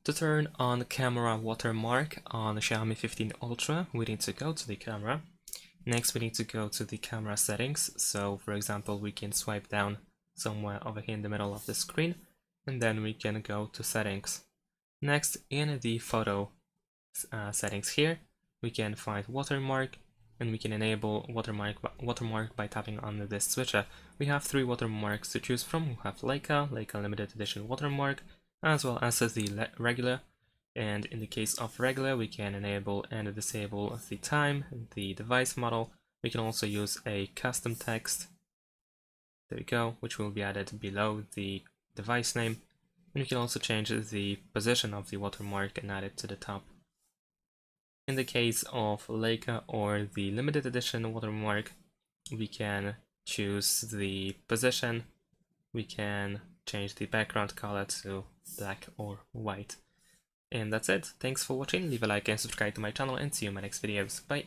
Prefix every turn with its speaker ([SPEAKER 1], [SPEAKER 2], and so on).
[SPEAKER 1] To turn on Camera Watermark on Xiaomi 15 Ultra, we need to go to the camera. Next, we need to go to the camera settings. So, for example, we can swipe down somewhere over here in the middle of the screen, and then we can go to settings. Next, in the photo settings here, we can find watermark, and we can enable watermark by tapping on this switcher. We have 3 watermarks to choose from. We have Leica limited edition watermark, as well as the regular. And in the case of regular, we can enable and disable the time, the device model. We can also use a custom text, there we go, which will be added below the device name. And we can also change the position of the watermark and add it to the top. In the case of Leica or the limited edition watermark, we can choose the position, we can change the background color to black or white. And that's it. Thanks for watching, leave a like and subscribe to my channel, and see you in my next videos. Bye!